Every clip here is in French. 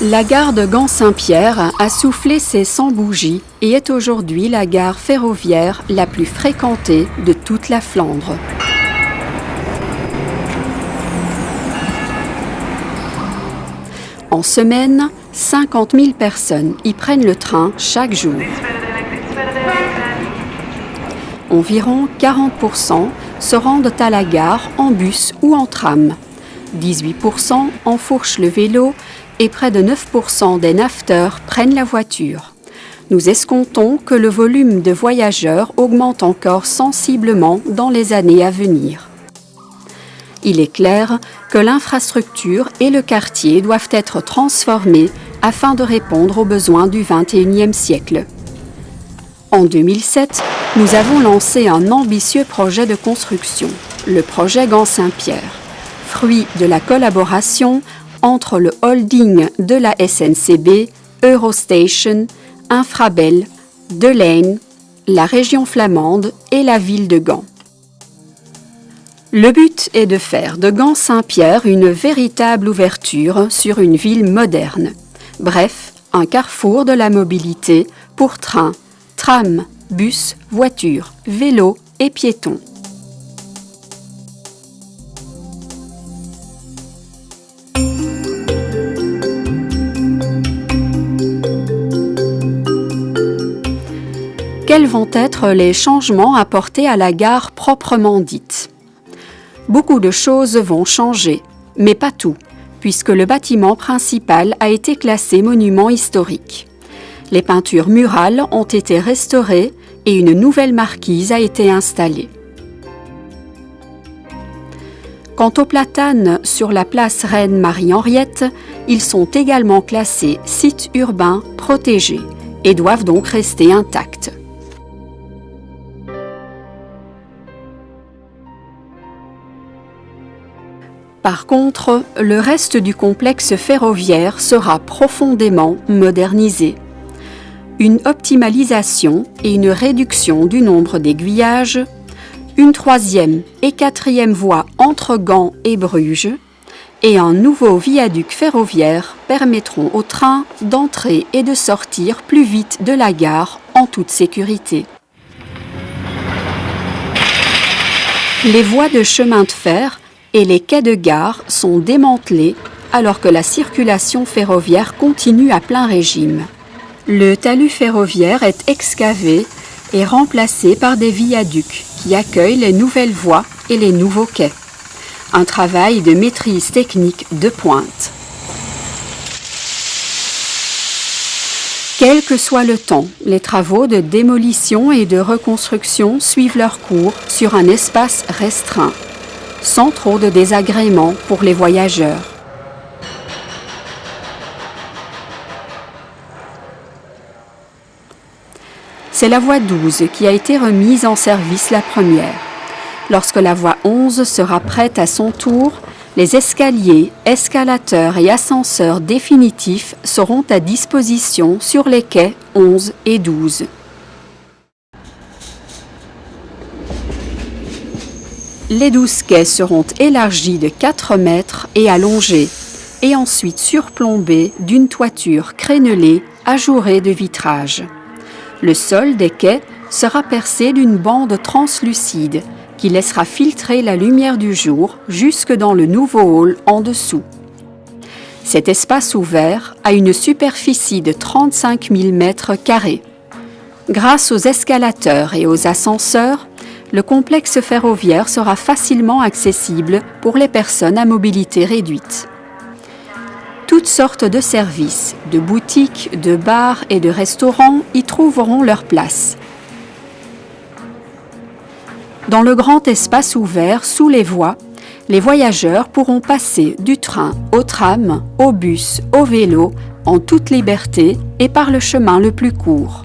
La gare de Gand-Saint-Pierre a soufflé ses 100 bougies et est aujourd'hui la gare ferroviaire la plus fréquentée de toute la Flandre. En semaine, 50 000 personnes y prennent le train chaque jour. Environ 40% se rendent à la gare en bus ou en tram. 18% enfourchent le vélo et près de 9% des nafteurs prennent la voiture. Nous escomptons que le volume de voyageurs augmente encore sensiblement dans les années à venir. Il est clair que l'infrastructure et le quartier doivent être transformés afin de répondre aux besoins du XXIe siècle. En 2007, nous avons lancé un ambitieux projet de construction, le projet Gand-Saint-Pierre, fruit de la collaboration entre le holding de la SNCB, Eurostation, Infrabel, De Leyne, la région flamande et la ville de Gand. Le but est de faire de Gand-Saint-Pierre une véritable ouverture sur une ville moderne. Bref, un carrefour de la mobilité pour trains, trams, bus, voitures, vélos et piétons. Quels vont être les changements apportés à la gare proprement dite ? Beaucoup de choses vont changer, mais pas tout, puisque le bâtiment principal a été classé monument historique. Les peintures murales ont été restaurées et une nouvelle marquise a été installée. Quant aux platanes sur la place Reine Marie-Henriette, ils sont également classés sites urbains protégés et doivent donc rester intacts. Par contre, le reste du complexe ferroviaire sera profondément modernisé. Une optimalisation et une réduction du nombre d'aiguillages, une 3e et 4e voie entre Gand et Bruges et un nouveau viaduc ferroviaire permettront aux trains d'entrer et de sortir plus vite de la gare en toute sécurité. Les voies de chemin de fer et les quais de gare sont démantelés alors que la circulation ferroviaire continue à plein régime. Le talus ferroviaire est excavé et remplacé par des viaducs qui accueillent les nouvelles voies et les nouveaux quais. Un travail de maîtrise technique de pointe. Quel que soit le temps, les travaux de démolition et de reconstruction suivent leur cours sur un espace restreint, sans trop de désagréments pour les voyageurs. C'est la voie 12 qui a été remise en service la première. Lorsque la voie 11 sera prête à son tour, les escaliers, escalateurs et ascenseurs définitifs seront à disposition sur les quais 11 et 12. Les 12 quais seront élargis de 4 mètres et allongés, et ensuite surplombés d'une toiture crénelée ajourée de vitrage. Le sol des quais sera percé d'une bande translucide qui laissera filtrer la lumière du jour jusque dans le nouveau hall en dessous. Cet espace ouvert a une superficie de 35 000 mètres carrés. Grâce aux escalateurs et aux ascenseurs, le complexe ferroviaire sera facilement accessible pour les personnes à mobilité réduite. Toutes sortes de services, de boutiques, de bars et de restaurants y trouveront leur place. Dans le grand espace ouvert sous les voies, les voyageurs pourront passer du train au tram, au bus, au vélo, en toute liberté et par le chemin le plus court.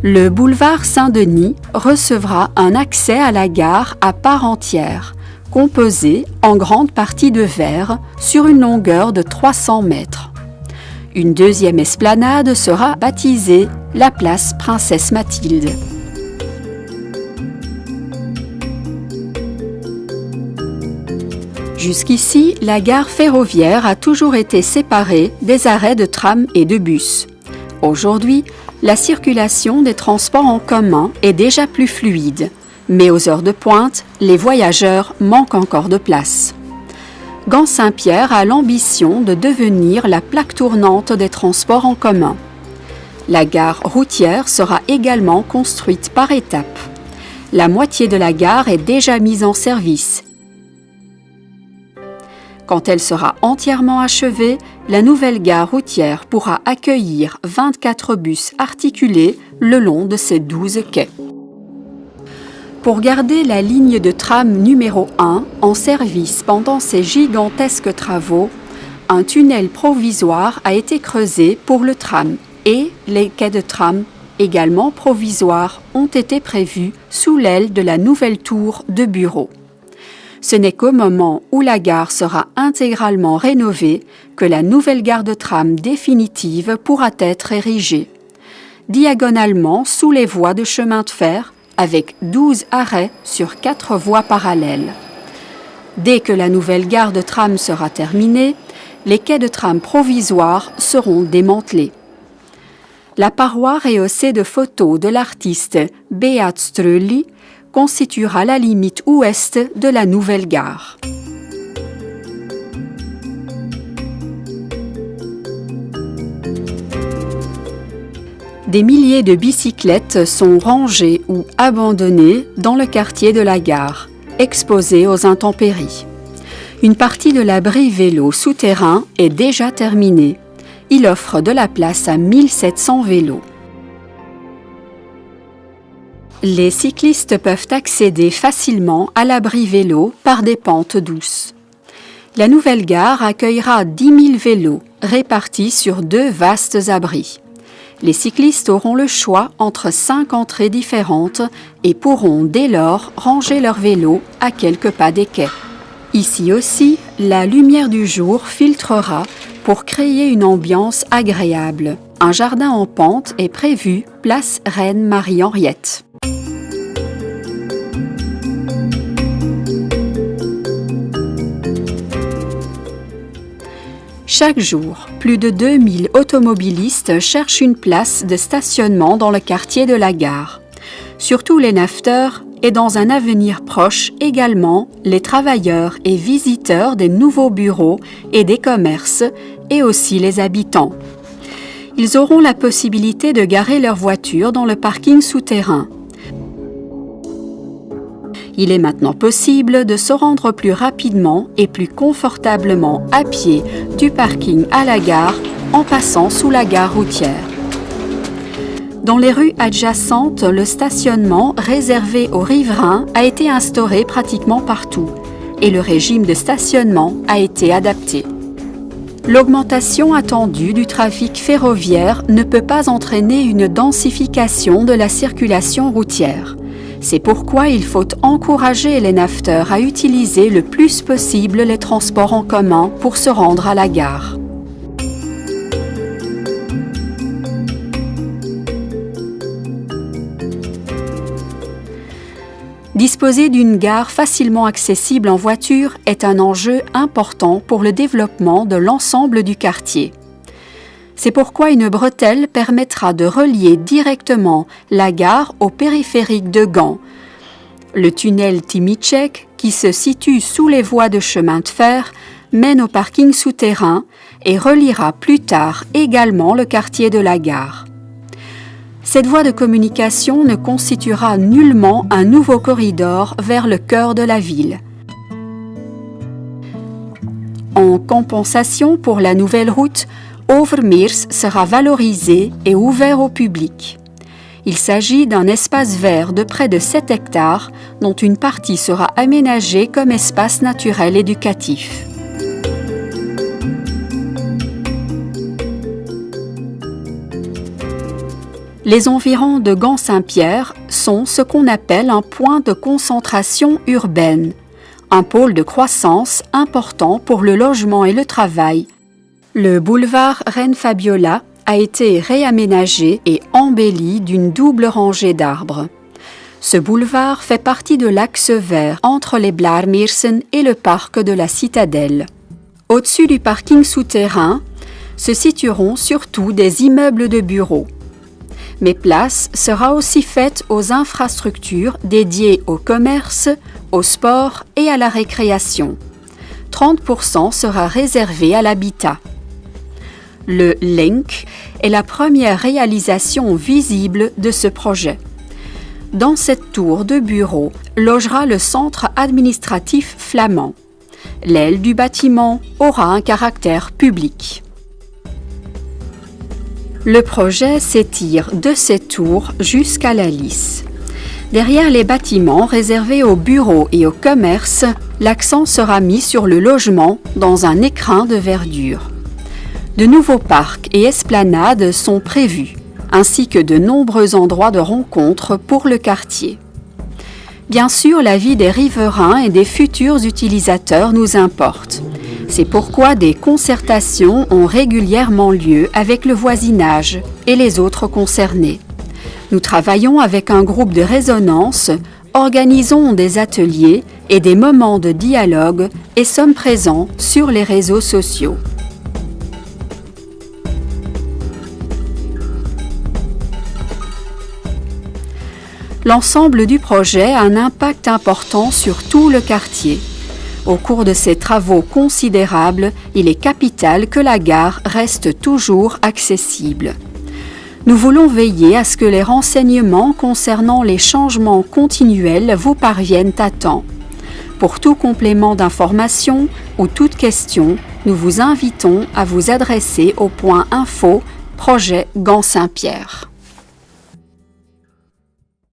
Le boulevard Saint-Denis recevra un accès à la gare à part entière, composé en grande partie de verre sur une longueur de 300 mètres. Une deuxième esplanade sera baptisée la place Princesse Mathilde. Jusqu'ici, la gare ferroviaire a toujours été séparée des arrêts de tram et de bus. Aujourd'hui, la circulation des transports en commun est déjà plus fluide, mais aux heures de pointe, les voyageurs manquent encore de place. Gand-Saint-Pierre a l'ambition de devenir la plaque tournante des transports en commun. La gare routière sera également construite par étapes. La moitié de la gare est déjà mise en service. Quand elle sera entièrement achevée, la nouvelle gare routière pourra accueillir 24 bus articulés le long de ses 12 quais. Pour garder la ligne de tram numéro 1 en service pendant ces gigantesques travaux, un tunnel provisoire a été creusé pour le tram et les quais de tram, également provisoires, ont été prévus sous l'aile de la nouvelle tour de bureaux. Ce n'est qu'au moment où la gare sera intégralement rénovée que la nouvelle gare de tram définitive pourra être érigée. Diagonalement sous les voies de chemin de fer, avec 12 arrêts sur 4 voies parallèles. Dès que la nouvelle gare de tram sera terminée, les quais de tram provisoires seront démantelés. La paroi rehaussée de photos de l'artiste Beat Strölli constituera la limite ouest de la nouvelle gare. Des milliers de bicyclettes sont rangées ou abandonnées dans le quartier de la gare, exposées aux intempéries. Une partie de l'abri vélo souterrain est déjà terminée. Il offre de la place à 1700 vélos. Les cyclistes peuvent accéder facilement à l'abri vélo par des pentes douces. La nouvelle gare accueillera 10 000 vélos répartis sur 2 vastes abris. Les cyclistes auront le choix entre 5 entrées différentes et pourront dès lors ranger leurs vélos à quelques pas des quais. Ici aussi, la lumière du jour filtrera pour créer une ambiance agréable. Un jardin en pente est prévu, place Reine Marie-Henriette. Chaque jour, plus de 2000 automobilistes cherchent une place de stationnement dans le quartier de la gare. Surtout les naveteurs et dans un avenir proche également les travailleurs et visiteurs des nouveaux bureaux et des commerces et aussi les habitants. Ils auront la possibilité de garer leur voiture dans le parking souterrain. Il est maintenant possible de se rendre plus rapidement et plus confortablement à pied du parking à la gare en passant sous la gare routière. Dans les rues adjacentes, le stationnement réservé aux riverains a été instauré pratiquement partout et le régime de stationnement a été adapté. L'augmentation attendue du trafic ferroviaire ne peut pas entraîner une densification de la circulation routière. C'est pourquoi il faut encourager les naveteurs à utiliser le plus possible les transports en commun pour se rendre à la gare. Disposer d'une gare facilement accessible en voiture est un enjeu important pour le développement de l'ensemble du quartier. C'est pourquoi une bretelle permettra de relier directement la gare au périphérique de Gand. Le tunnel Timicek, qui se situe sous les voies de chemin de fer, mène au parking souterrain et reliera plus tard également le quartier de la gare. Cette voie de communication ne constituera nullement un nouveau corridor vers le cœur de la ville. En compensation pour la nouvelle route, Overmeers sera valorisé et ouvert au public. Il s'agit d'un espace vert de près de 7 hectares dont une partie sera aménagée comme espace naturel éducatif. Les environs de Gand-Saint-Pierre sont ce qu'on appelle un point de concentration urbaine, un pôle de croissance important pour le logement et le travail. Le boulevard Reine-Fabiola a été réaménagé et embelli d'une double rangée d'arbres. Ce boulevard fait partie de l'axe vert entre les Blaarmeersen et le parc de la Citadelle. Au-dessus du parking souterrain se situeront surtout des immeubles de bureaux. Mais place sera aussi faite aux infrastructures dédiées au commerce, au sport et à la récréation. 30% sera réservé à l'habitat. Le Link est la première réalisation visible de ce projet. Dans cette tour de bureau logera le centre administratif flamand. L'aile du bâtiment aura un caractère public. Le projet s'étire de cette tour jusqu'à la Lys. Derrière les bâtiments réservés aux bureaux et au commerce, l'accent sera mis sur le logement dans un écrin de verdure. De nouveaux parcs et esplanades sont prévus, ainsi que de nombreux endroits de rencontre pour le quartier. Bien sûr, la vie des riverains et des futurs utilisateurs nous importe. C'est pourquoi des concertations ont régulièrement lieu avec le voisinage et les autres concernés. Nous travaillons avec un groupe de résonance, organisons des ateliers et des moments de dialogue et sommes présents sur les réseaux sociaux. L'ensemble du projet a un impact important sur tout le quartier. Au cours de ces travaux considérables, il est capital que la gare reste toujours accessible. Nous voulons veiller à ce que les renseignements concernant les changements continuels vous parviennent à temps. Pour tout complément d'information ou toute question, nous vous invitons à vous adresser au point info Projet Gand Saint-Pierre.